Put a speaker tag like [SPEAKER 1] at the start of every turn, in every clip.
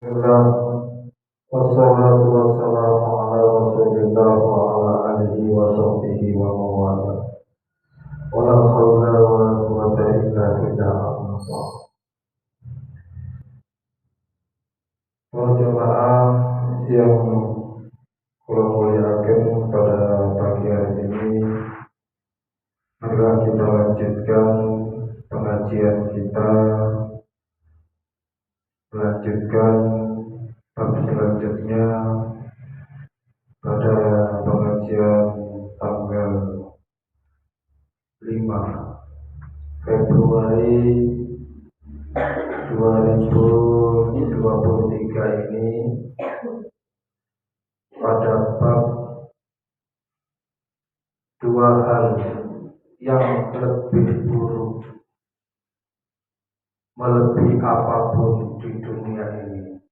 [SPEAKER 1] Bismillah, wassalatu wassalamu ala rasulillah wa ala alihi wa sahbihi wa mawala wa la hawla wa la quwwata illa billah. Para jemaah yang kula muliakan pada pagi hari ini, marilah kita lanjutkan pengajian kita, melanjutkan bab selanjutnya pada pengajian tanggal 5 Februari 2023 ini pada bab dua hal yang lebih buruk melebihi apapun di dunia ini.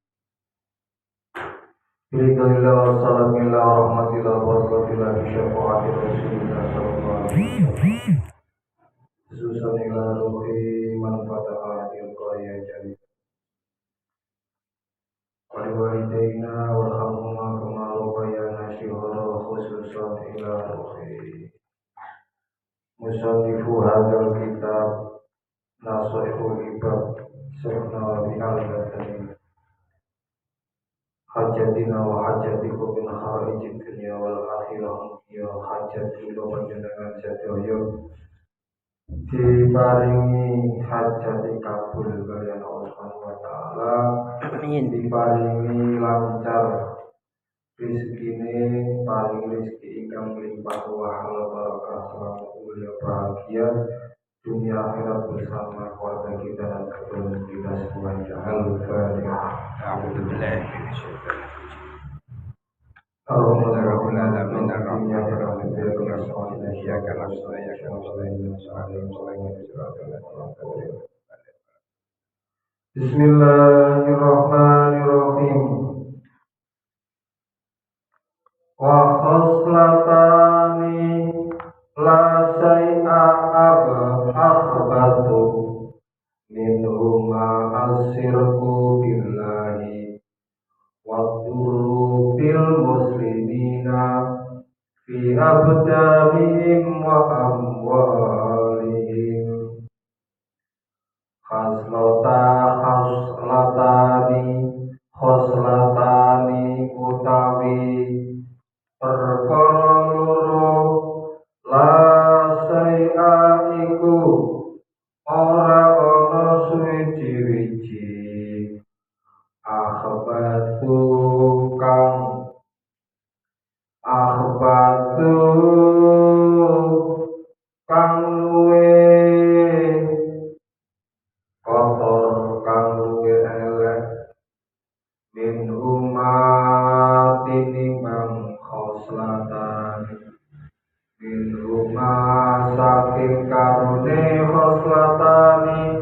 [SPEAKER 1] Bismillah wassalamillah warahmatullahi wabarakatuh bisyafaati Rasulullah sallallahu alaihi wasallam. Khususan ila ruhi man fataha hadil qarya jari. Wali walidayna warhamhuma kama rabbayana shighara, khususan ila ruhi musannifu hadzal kitab Nasaihul Ibad Sirna bi'al-Batani hajatina wa hajatikum min kharijid dunya wal akhirah ya hajatilo panjenengan sedaya diparingi hajati kabul kalian Allah Subhanahu wa taala, diparingi lancar rezekine, paring rezeki ingkang limpah ruah barakah selamat mulia bahagia dunia akhirat bersama keluarga kita dan keturunan kita semuanya. Al-Fatihah. A'udzubillahi minasyaitonir rajim. Alhamdulillahirabbil alamin arrahmanir rahim maliki yaumiddin iyyaka na'budu wa iyyaka nasta'in. Bismillahirrahmanirrahim. Wa khoslatani la syai'a akhbathu minhuma asyirku billahi wa durru bil muslimina fi abdanihim wa amwalihim. Khoslatani utawi perkara loro la syai'a iku ora ana suwiji-wiji akhbatu kang luwe kotor, kang luwe elek min tinimbang khoslatan min saking karone khoslatani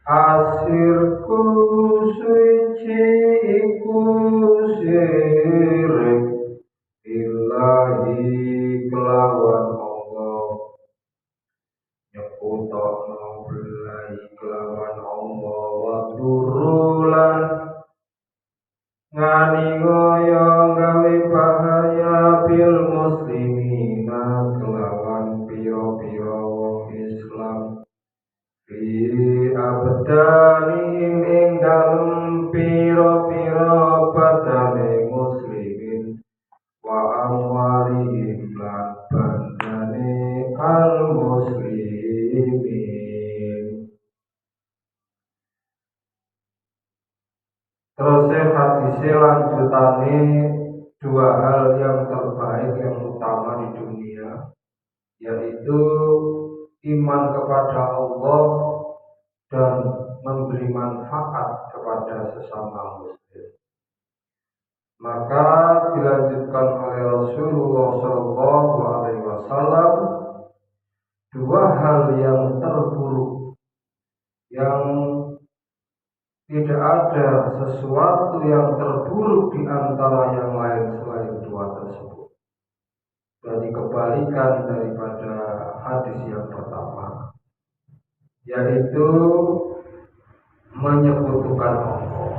[SPEAKER 1] asirku suci iku syirik billahi kelawan Allah, nyekutokno billahi kelawan Allah, wa durulan ngani ngoyo gawe bahaya bil muslimina kelawan piro-piro wong Islam fi abdanihim ing dalem piro-piro badane muslimin wa amwalihim lan bandane al muslimin. Terus hadisnya lanjutannya dua hal yang terbaik yang utama di dunia, yaitu iman kepada Allah dan memberi manfaat kepada sesama muslim. Maka dilanjutkan oleh Rasulullah SAW dua hal yang terburuk, yang tidak ada sesuatu yang terburuk di antara yang lain selain dua tersebut. Jadi kebalikan daripada hadis yang pertama, yaitu menyekutukan Allah.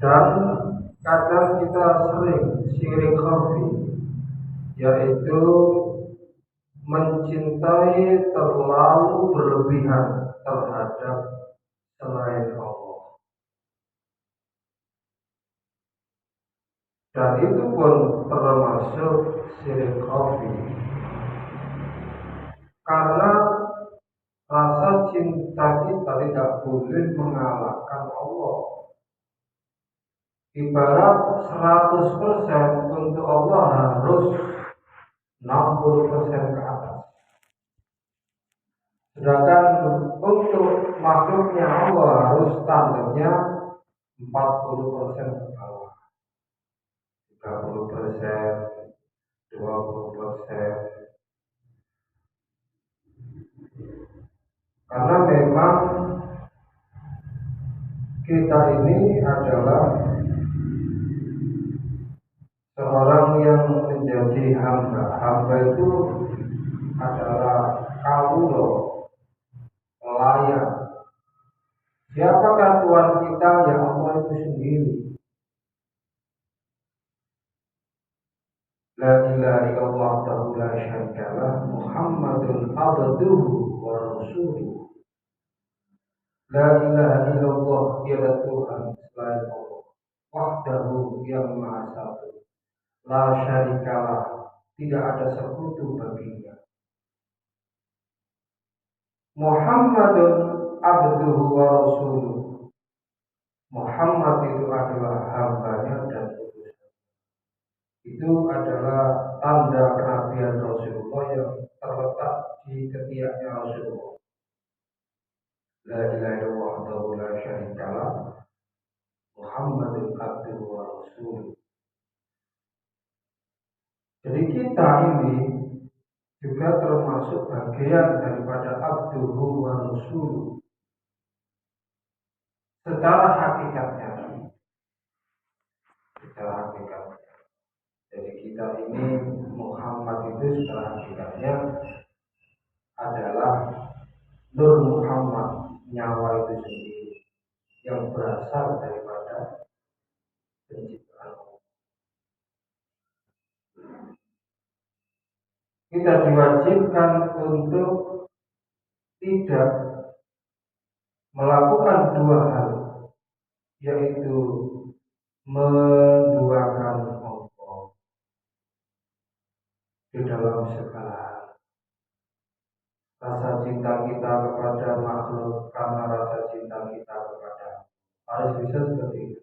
[SPEAKER 1] Dan kadang kita sering syirik khafi, yaitu mencintai terlalu berlebihan terhadap selain Allah. Dan itu pun termasuk syirik khafi, karena rasa cinta kita tidak boleh mengalahkan Allah. Ibarat 100% untuk Allah harus 60% ke atas. Sedangkan untuk makhluknya Allah harus standarnya 40% ke bawah, 30%, 20%. Karena memang kita ini adalah seorang yang menjadi hamba. Hamba itu adalah kaulo, pelayan. Siapakah Tuhan kita? Ya Allah itu sendiri. La ilaha illallah wahdahu la syarikalah, Muhammadun abduhu wa rasuluh. La ilaha illallah, tiada Tuhan selain Allah, wahdahu yang maha satu, la syarikalah, tidak ada sekutu baginya. Muhammadun abduhu wa rasuluh, Muhammad itu adalah hambanya dan utusan. Itu adalah tanda kenabian Rasulullah yang terletak di ketiaknya Rasulullah. La ilaha illallah wahdahu la syarikalah, Muhammadun abduhu wa rasuluh. Jadi kita ini juga termasuk bagian daripada abduhu wa rasuluh. Secara hakikatnya. Jadi kita ini Muhammad itu secara hakikatnya adalah Nur Muhammad, nyawa itu sendiri yang berasal daripada penciptaan Allah. Kita diwajibkan untuk tidak melakukan dua hal, yaitu menduakan Allah di dalam segala hal. Rasa cinta kita kepada makhluk karena rasa cinta kita kepada harus bisa seperti itu.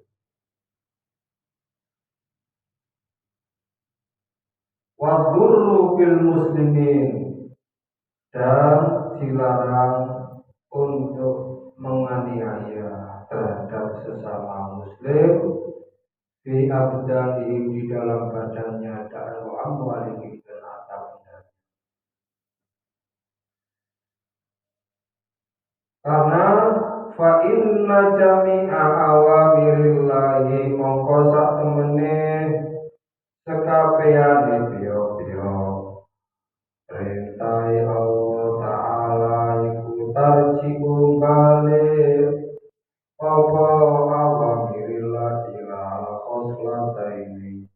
[SPEAKER 1] Wa dzurru bil muslimin, dan dilarang untuk menganiaya terhadap sesama muslim fi abdanihim, di dalam badannya, dan wa amwalihim, dan hartanya. Karena fa inna jami'a awamirillahi, mongko sak temene sekabehane pira-pira perintah Allah Ta'ala iku tarji'u balik apa awamirillah ila khoslataini,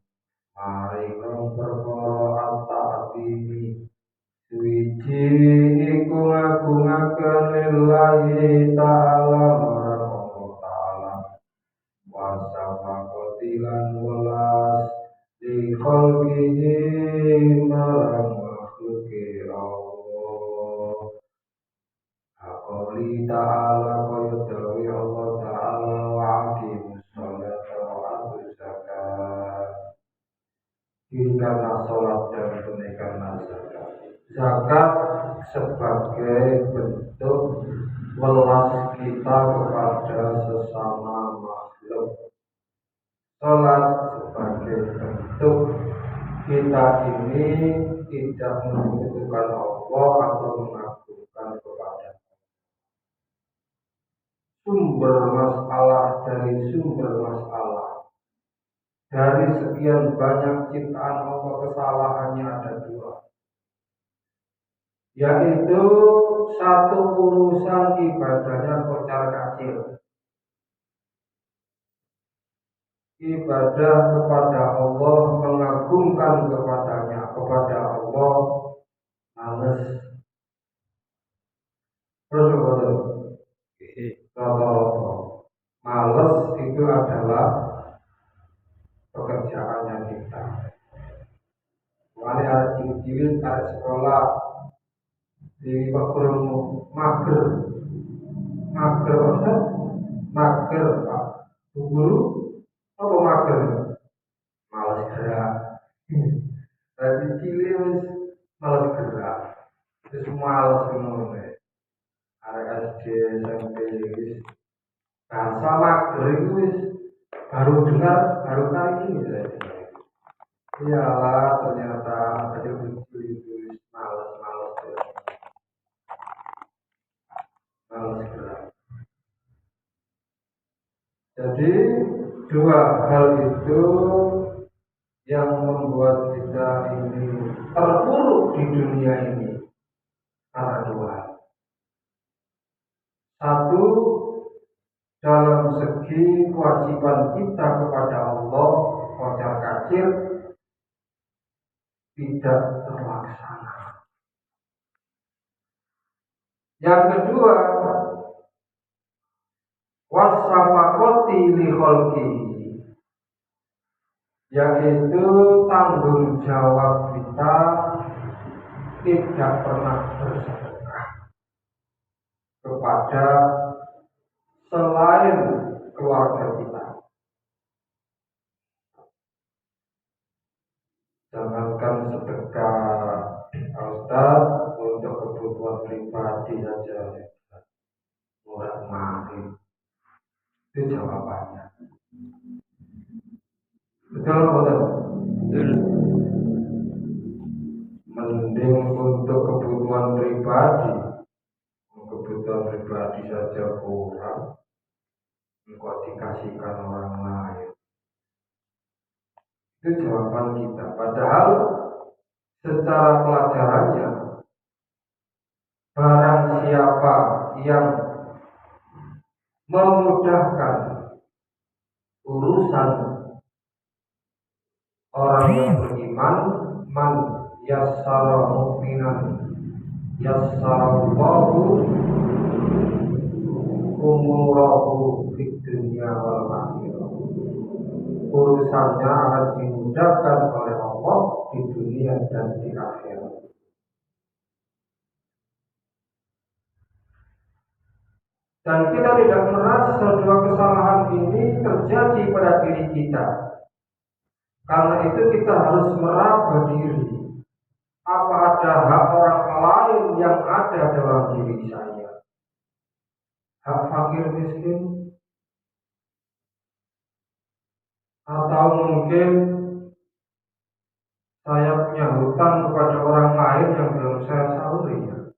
[SPEAKER 1] mari kang perkara at-ta'zimi, suci iku ngagungaken lillahi ta'ala marang Allah Ta'ala, wasafaqati lan welas di khalqihi marang makhluki Allah. Aqali ta'ala kaya dawi Allah Ta'ala, wa aqimus sholata wa atuz zakat, dirikanlah sholat dan tunaikanlah zakat. Zakat sebagai bentuk welas kita kepada sesama makhluk. Sholat sebagai bentuk kita ini tidak membutuhkan Allah atau mengagungkan kepada sumber masalah. Dari sekian banyak ciptaan Allah, kesalahannya ada dua, yaitu satu, urusan ibadahnya kocar kacir, ibadah kepada Allah, mengagungkan kepada Allah, males. Terus betul. Rata-rata males itu adalah pekerjaannya kita. Mulai ada cilik-cilik, ada sekolah di Pakurung mager, mager Pak guru apa mager, males gerak. Dari cilik wis males gerak, terus males ngono. Ada SD, SMP, wis bahasa mager itu wis baru kali ini saya. Iyalah ternyata ada lucu itu males gerak. Jadi dua hal itu yang membuat kita ini terpuruk di dunia ini karena dua. Satu, dalam segi kewajiban kita kepada Allah kocar kacir tidak terlaksana. Yang kedua, wasafaqati li khalqi, yaitu tanggung jawab kita tidak pernah bersedekah kepada selain keluarga kita. Jangankan sedekah Ustaz untuk kebutuhan pribadi saja murah mahal. Itu jawabannya. Betul betul. Mending untuk kebutuhan pribadi saja kurang, engkau dikasihkan orang lain. Itu jawaban kita. Padahal secara pelajarannya, barang siapa yang memudahkan urusan orang yang beriman, man yassara mu'minan yassarallahu umurahu fid dunya wal akhirah. Urusannya akan dimudahkan oleh Allah di dunia dan di akhirat. Dan kita tidak merasa dua kesalahan ini terjadi pada diri kita. Karena itu kita harus meraba diri. Apa ada hak orang lain yang ada dalam diri saya? Hak fakir miskin? Atau mungkin saya punya hutang kepada orang lain yang belum saya sahuri ya?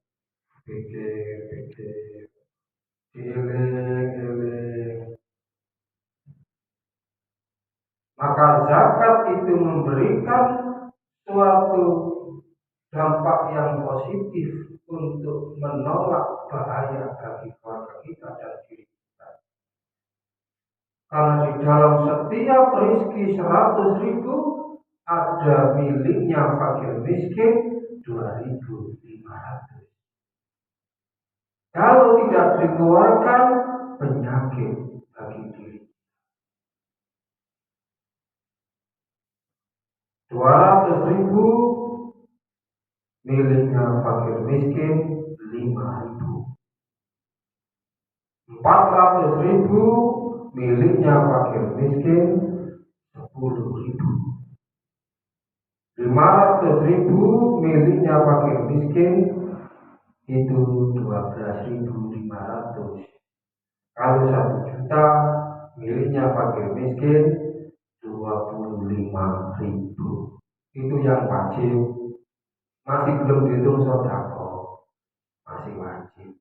[SPEAKER 1] Pikir, giling. Maka zakat itu memberikan suatu dampak yang positif untuk menolak bahaya bagi keluarga kita dan diri kita. Karena di dalam setiap rezeki 100.000 ada miliknya fakir miskin 2.500. Kalau tidak dikeluarkan, penyakit bagi diri. 200.000 miliknya fakir miskin 5.000. 400.000 miliknya fakir miskin 10.000. 500.000 miliknya fakir miskin itu 12.500. Kalau 1 juta miliknya fakir miskin 25.000. Itu yang wajib. Masih belum dihitung sedekah, masih wajib.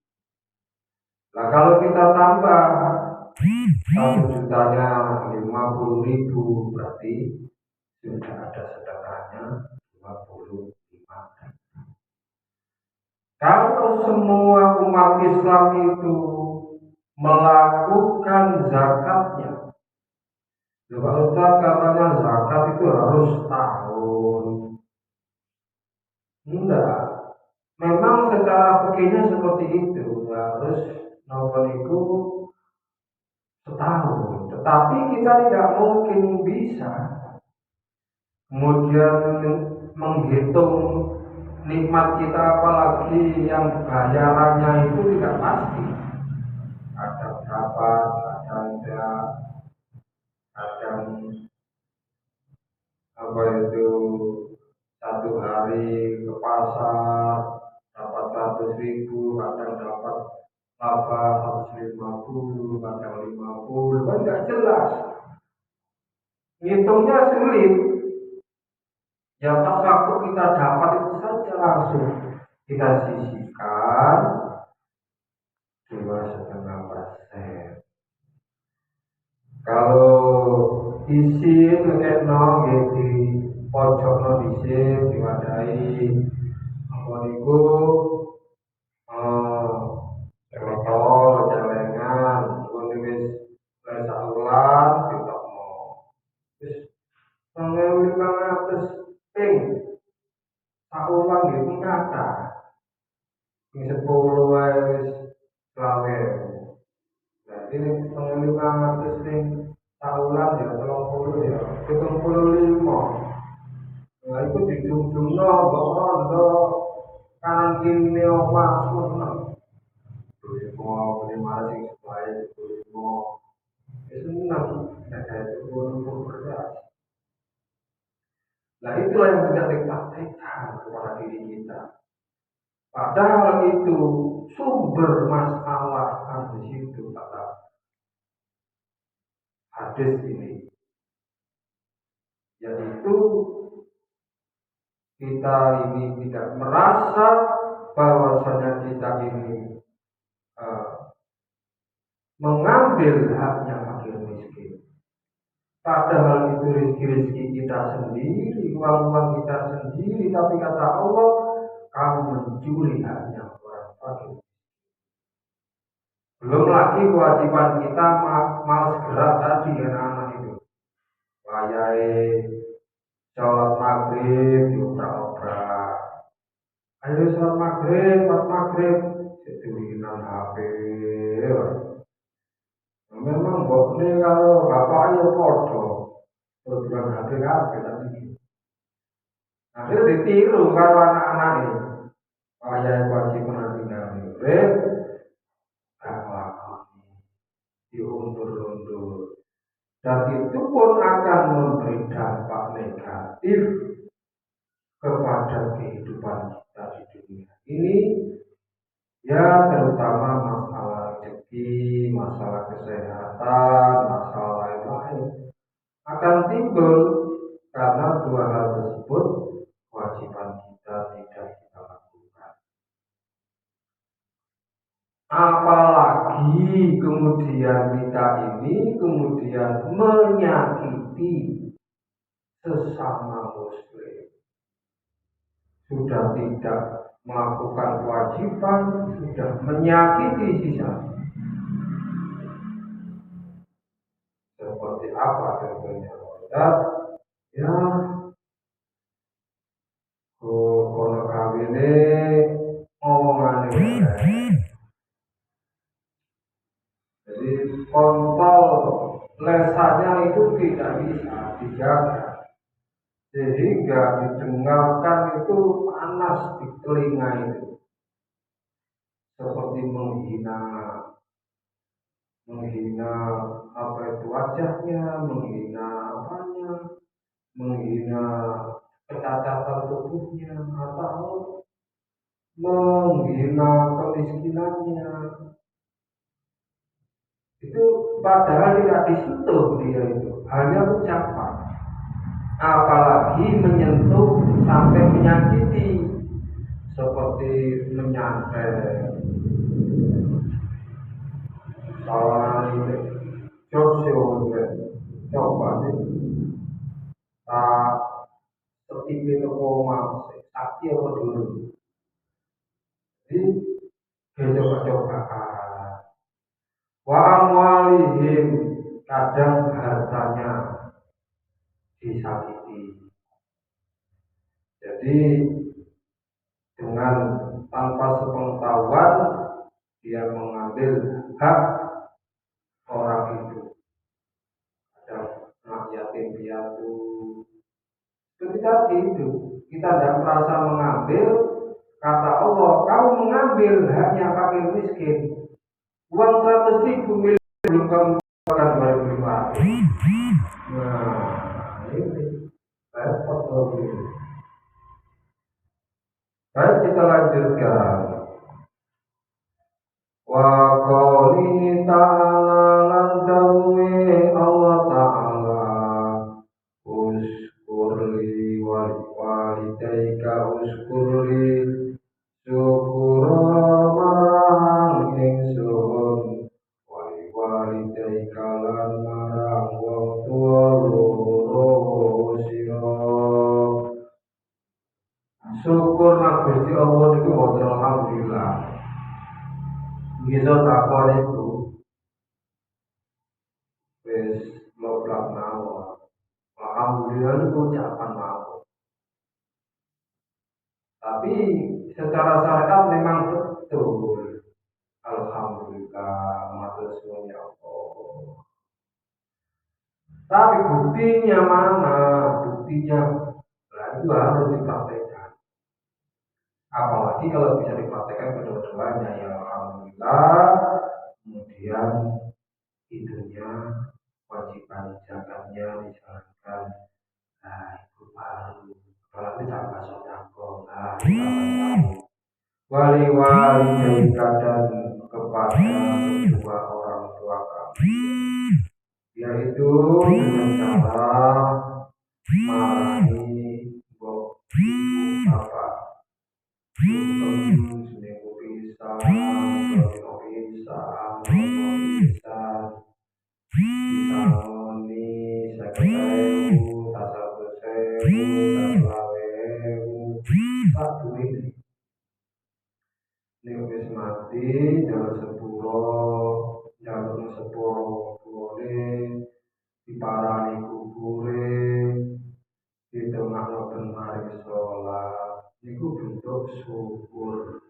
[SPEAKER 1] Nah kalau kita tambah 1 jutanya 50.000, berarti sudah ada sedekahnya 25.000. Kalau semua umat Islam itu melakukan zakatnya Pak Ustadz katanya zakat itu harus tahun. Enggak, memang secara fikihnya seperti itu, harus nomor itu setahun. Tetapi kita tidak mungkin bisa kemudian menghitung nikmat kita, apalagi yang bayarannya itu tidak pasti. Kadang dapat, kadang enggak, kadang apa itu satu hari ke pasar dapat 100.000, kadang dapat laba 150, kadang 50, kan nggak jelas. Ngitungnya sulit. Ya pas waktu kita dapat itu saja langsung kita sisihkan 2,5%. Kalau isin ngekno di pojokno dhisik diwadahi apa niku botol celengan ngono wis saulan ditokno wis 2.500 ping saulan nggih kata ping 10 wae wis 20.000. Berarti 2.500 ping saulan ya 30 ya 75. Nah itu dijunjungno mbok rondo kanan kiri omah semua. Mau bagaimana sih supaya mau senang itu beras. Nah itulah yang tidak dipraktekkan kepada diri kita. Padahal itu sumber masalah di situ kata hadis ini, yaitu kita ini tidak merasa bahwasanya kita ini mengambil haknya fakir miskin. Padahal itu rezeki kita sendiri, uang kita sendiri, tapi kata Allah, kamu mencuri haknya orang fakir. Belum lagi kewajiban kita malas gerak tadi anak-anak itu. Wayai sholat maghrib diobrak-obrak. Ayo sholat maghrib, setulinan HP. Memang bokne kalau bapak ayo podo, kebetulan HP kabeh tadi. Akhirnya ditiru kalau anak-anak ini. Wayai wajib menantikan urip, gak lakoni, diundur-undur. Dan itu pun akan memberi dampak negatif kepada kehidupan kita di dunia ini, ya terutama masalah rezeki, masalah kesehatan, masalah lain-lain akan timbul karena dua hal tersebut kewajiban kita tidak kita lakukan. Apalagi kemudian kita ini kemudian menyakiti sesama muslim, sudah tidak melakukan kewajiban, sudah menyakiti sisa. Seperti apa contohnya? Ya, kono kawine omongan jadi kontrol lesanya itu tidak bisa dijaga, sehingga didengarkan itu panas di telinga itu, seperti menghina apa itu wajahnya, menghina apanya, menghina kecacatan tubuhnya, atau menghina kemiskinannya. Itu padahal tidak disentuh dia itu, hanya ucapan. Apalagi menyentuh sampai menyakiti, seperti menyantet, salah ini, sosio, coba sih, tak setinggi koma, sakti apa dulu. Jadi coba-cobaan. Wa amwalihim, kadang hartanya disakiti. Jadi dengan tanpa sepengetahuan dia mengambil hak orang itu. Ada anak yatim piatu. Ketika itu kita tidak merasa mengambil, kata Allah, kamu mengambil haknya fakir miskin. Uang 100.000 milik belum kamu keluarkan 2005. Nah, ini repot lagi. Baik, kita lanjutkan. Wa qawli ta'ala lan dawuhe Allah ta'ala uskurli walidayka uskurli syukura marang ingsun walidayka lan marang wong tuwa loro sira. Syukur nang Gusti Allah niku wonten alhamdulillah. Bisa takon itu wis loblak mawon. Alhamdulillah itu ucapan mawon. Tapi secara syariat memang betul. Alhamdulillah, matur suwun ya Allah. Tapi buktinya mana? Buktinya nah itu harus dipraktekkan. Apalagi kalau bisa dipraktekkan kedua-duanya ya alhamdulillah. Kemudian itunya kewajiban zakatnya dijalankan. Nah itu baru. Apalagi tambah sodako. Nah itu tahu. Wali dan kepada kedua orang tua kami, yaitu dengan cara marahi ibu bapak seminggu pisah, disaloni seketewu, tasabusewu, taselawewu, satu ini. Nek wis mati jalur sepuro boleh diparani kubure ditengahno ben mari sholat niku bentuk syukur.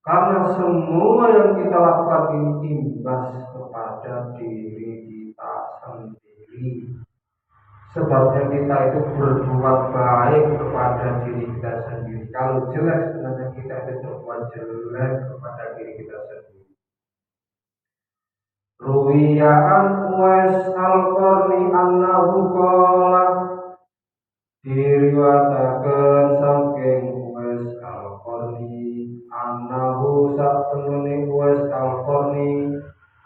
[SPEAKER 1] Karena semua yang kita lakukan ini imbas kepada diri kita sendiri. Sebabnya kita itu berbuat baik kepada diri kita sendiri. Kalau jelek sebenarnya kita itu berbuat jelek kepada diri kita sendiri. Ruwiyaan Uwais Al-Qarni annahu qala diriwayataken saking Uwais Al-Qarni annahu satemene Uwais Al-Qarni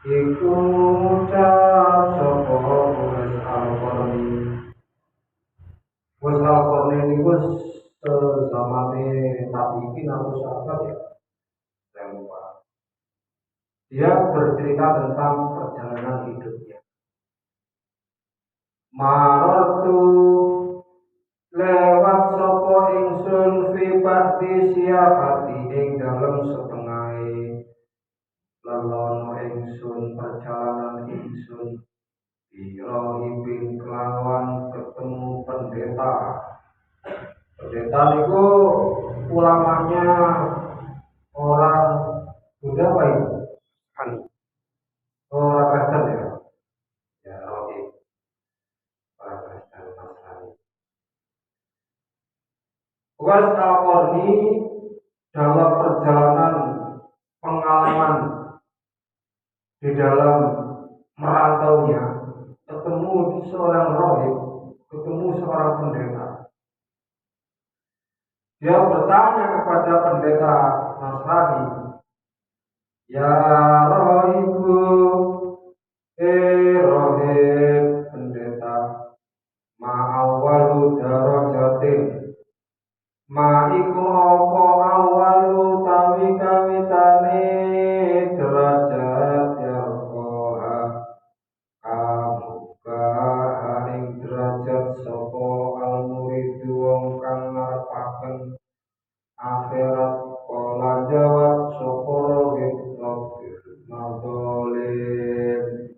[SPEAKER 1] iku ngucap sapa Uwais Al-Qarni. Uwais Al-Qarni niku zamane tabi'in atau sahabat ya, saya lupa. Dia bercerita tentang perjalanan hidupnya. Maratu lewat sapa ingsun fi ba'di siyafati ing dalem setengahe lelono ingsun perjalanan ingsun Ibrahim kelawan ketemu pendeta. Pendeta itu ulamanya orang Buddha apa itu? Orang Kristen ya? Ya, Rohim. Orang Kristen Nasrani. Uwais Al-Qarni dalam perjalanan pengalaman di dalam merantaunya ketemu seorang rohib, ketemu seorang pendeta. Dia bertanya kepada pendeta Nasrani, ya rohibu, rohib pendeta, ma'awalu darajatin, ma'iku opo awalu tawi kawitane derajat yarkoha, kamuka haring derajat sopo al-muridu wong kang ngarepaken akhirat. Kala jawab sopo rohib madolim,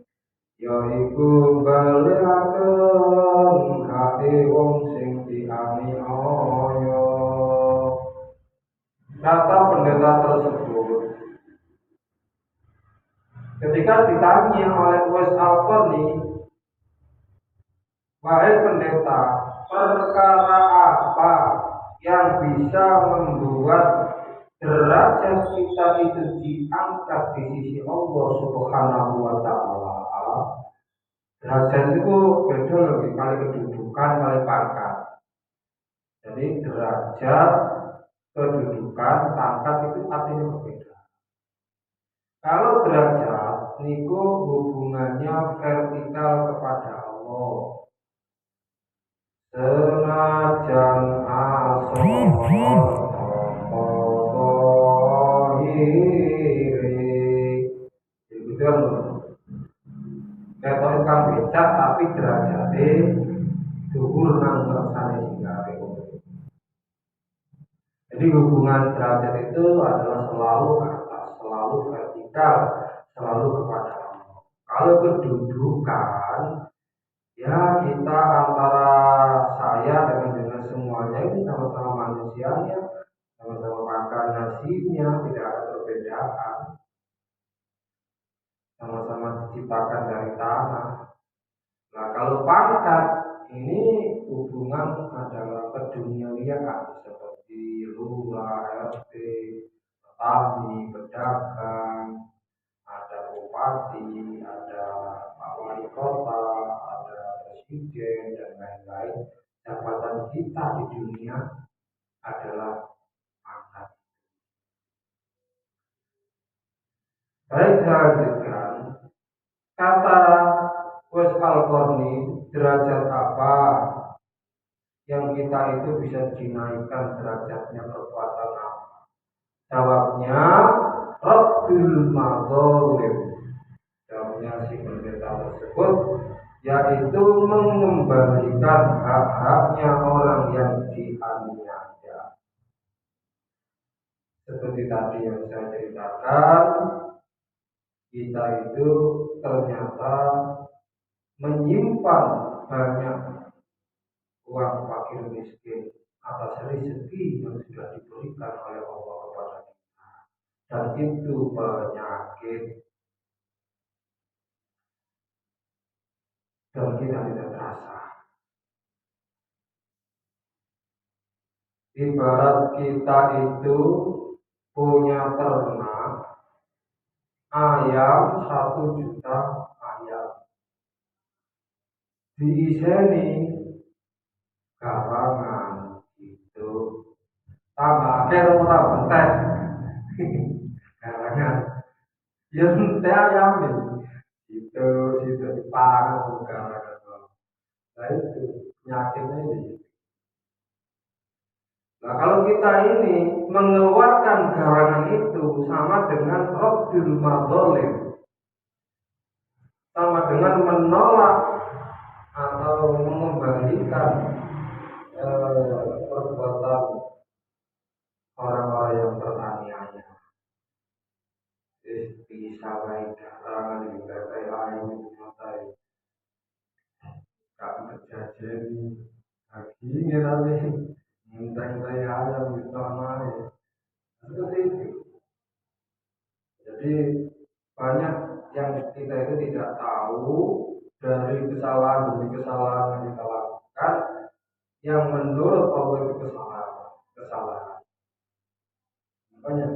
[SPEAKER 1] yaiku balikaken wong sing dianiaya. Kata pendeta tersebut ketika ditanya oleh Uwais Al-Qarni, wahai pendeta, perkara apa yang bisa membuat derajat kita itu diangkat di sisi Allah Subhanahu wa Ta'ala? Derajat itu beda lebih kali kedudukan kali pangkat. Jadi derajat, kedudukan, pangkat itu artinya berbeda. Kalau derajat niku hubungannya vertikal kepada Allah. Senajan ketok kang becak tapi derajate dhuwur nang ngersane singgahe. Jadi hubungan derajat itu adalah selalu ke atas, selalu vertikal, selalu kepada Allah. Kalau kedudukan, ya kita antara saya dengan semuanya ini sama-sama manusianya, sama-sama makan nasinya, tidak ada perbedaan. Sama-sama diciptakan dari tanah. Nah, kalau pangkat ini hubungan adalah keduniawian seperti lurah, RT, petani, pedagang, ada bupati, ada Pak Wali Kota, ada presiden dan lain-lain. Jabatan kita di dunia adalah pangkat. Baik, saya lanjutkan. Kata Uwais Al-Qarni, derajat apa yang kita itu bisa dinaikkan derajatnya, kekuatan apa? Jawabnya Rabbul Madzalim. Jawabnya si pendeta tersebut yaitu mengembalikan hak-haknya orang yang dianiaya. Seperti tadi yang saya ceritakan, kita itu ternyata menyimpan banyak uang fakir miskin atas rezeki yang sudah diberikan oleh Allah kepada kita, dan itu penyakit dan kita tidak terasa. Ibarat kita itu punya ternak ayam 1 juta ayam, diiseni gawangan itu tambah akhir ora bentek gawangan ya ente ayam itu dipangan gawangan. Nah itu penyakitnya ini. Nah kalau kita ini mengeluarkan gawangan itu sama dengan Rabbul Madzalim, sama dengan menolak atau mengembalikan perbuatan orang-orang yang teraniaya. Bisa baik karangan di batai ayu matai kami terjadi akhirnya tapi minta-minta ayam di tanah seperti itu. Jadi banyak yang kita itu tidak tahu dari kesalahan demi kesalahan yang kita lakukan yang menurut Allah itu kesalahan. Makanya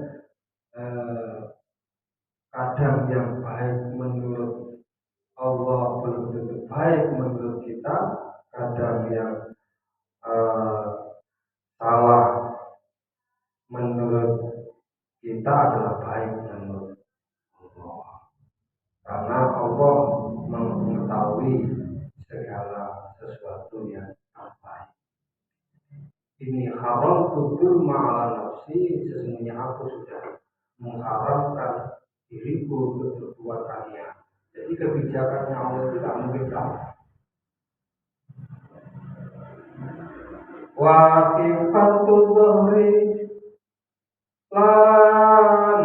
[SPEAKER 1] kadang yang baik menurut Allah belum tentu baik menurut kita, kadang yang salah menurut kita adalah baik menurut Allah, karena Allah mengetahui segala sesuatu yang terbaik. Ini haram tutur ma'ala nafsi, sesungguhnya aku sudah mengharamkan diriku untuk berbuat kalian. Jadi kebijakannya Allah tidak mungkin salah. Wa sifatul dhahri lan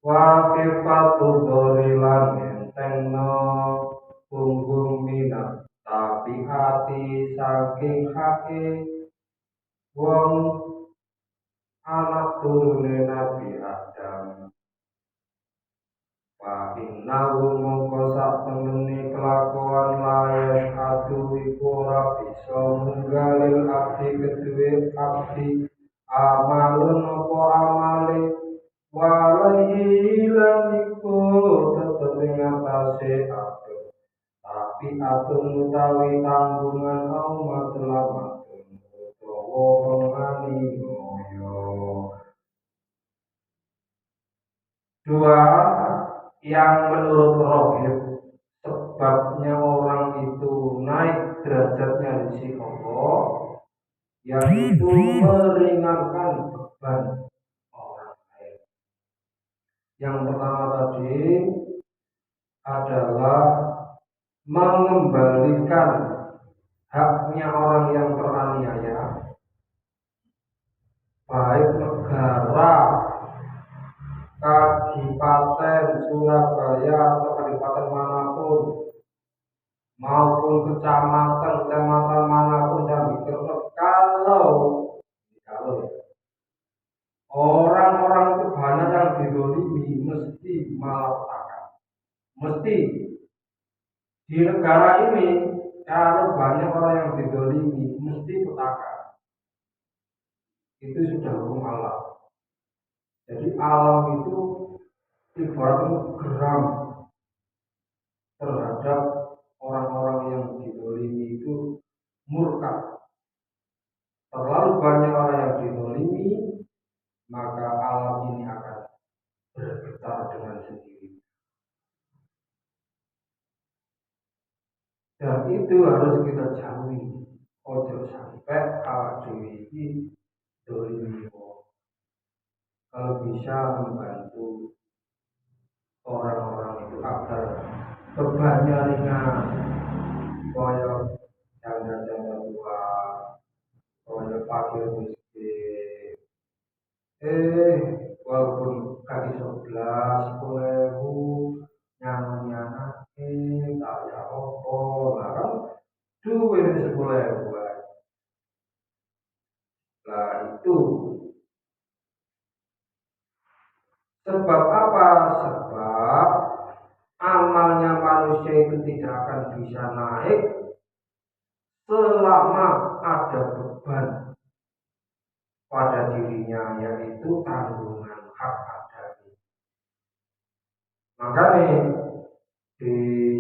[SPEAKER 1] wa sifatul dhahri lan entengno punggung minat tapi ati saking hake wong anak turune Nabi Adam. Wa innahu mongko sak temene kelakuan layas adu iku ora bisa munggalil abdi kedue abdi amalun apa amale walaihi lan iku tetep ing atase abdi tapi atun utawi tanggungan umat lamatun utawa pengani moyo. Dua, yang menurut Rohib sebabnya orang itu naik derajatnya di sisi Allah, yaitu meringankan beban orang lain. Yang pertama tadi adalah mengembalikan haknya orang yang teraniaya, baik negara, Kabupaten Surabaya atau kabupaten manapun maupun kecamatan manapun yang diketok, kalau orang-orang itu banyak yang didolimi, mesti malapetaka. Mesti di negara ini kalau banyak orang yang didolimi, mesti petaka. Itu sudah hukum Allah. Jadi alam itu ibaratnya geram terhadap orang-orang yang didolimi, itu murka. Terlalu banyak orang yang didolimi, maka alam ini akan bergetar dengan sendiri. Dan itu harus kita jauhi. Ojo sampai awak dewi ini dolimi. Kalau bisa membantu orang-orang itu agar bebannya ringan, koyok janda-janda tua, koyok fakir miskin. Walaupun kaki 11.000 nyaman tak ya opo, lah kan duit 10.000. Lah itu sebab apa? Sebab amalnya manusia itu tidak akan bisa naik selama ada beban pada dirinya, yaitu tanggungan hak adami. Makanya di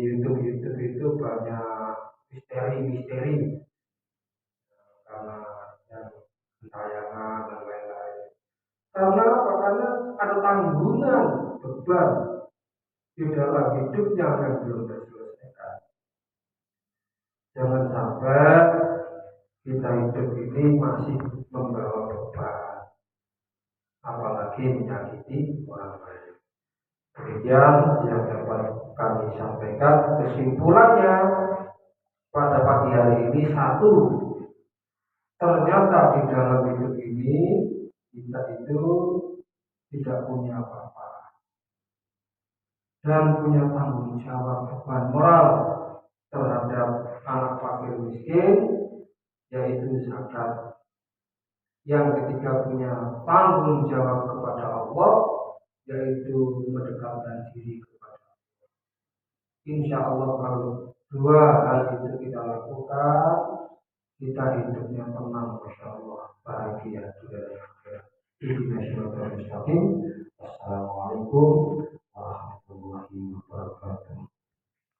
[SPEAKER 1] YouTube itu banyak misteri karena yang tayangan dan lain-lain. Karena apa? Karena ada tanggungan beban di dalam hidupnya yang belum terselesaikan. Jangan sampai kita hidup ini masih membawa beban, apalagi menyakiti orang lain. Demikian yang dapat kami sampaikan. Kesimpulannya pada pagi hari ini, satu, ternyata di dalam hidup ini kita itu tidak punya apa-apa dan punya tanggung jawab beban moral terhadap anak fakir miskin, yaitu zakat. Yang ketiga, punya tanggung jawab kepada Allah, yaitu mendekatkan diri kepada Allah. Insya Allah kalau dua hal itu kita lakukan, kita hidupnya tenang, Masya Allah, bahagia dunia dan akhirat. Assalamualaikum